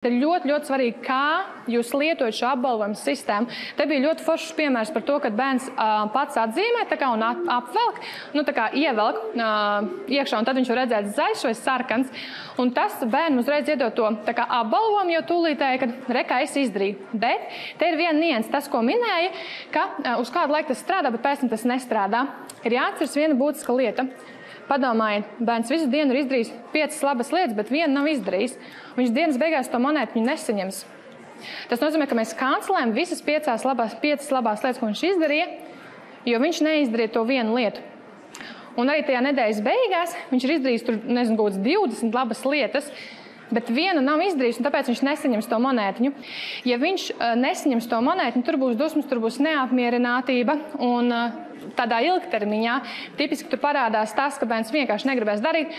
Ir ļoti svarīgi, kā jūs lietojat šo apbalvojumu sistēmu. Te bija ļoti foršs piemērs par to, ka bērns pats atzīmē un apvelk, ievelk iekšā, un tad viņš var redzēt zaļš vai sarkans. Un tas bērnam uzreiz iedod to apbalvojumu jau tūlītēji, kad rekā es izdarīju. Bet te ir viena nianse, tas, ko minēja, ka uz kādu laiku tas strādā, bet pēc tam tas nestrādā. Ir jāatceras viena būtiska lieta. Padomājiet, bērns visu dienu ir izdarījis 5 labas lietas, bet vienu nav izdarījis. Viņš dienas beigās to monētu nesaņems. Tas nozīmē, ka mēs kancelējam visas 5 labās lietas, ko viņš izdarīja, jo viņš neizdarīja to vienu lietu. Un arī tajā nedēļas beigās viņš ir izdarījis tur, 20 labas lietas, bet vienu nav izdarījis, un tāpēc viņš nesaņems to monētiņu. Ja viņš nesaņems to monētiņu, tur būs dusmas, tur būs neapmierinātība, un tādā ilgtermiņā tipiski tur parādās tas, ka bērns vienkārši negribēs darīt.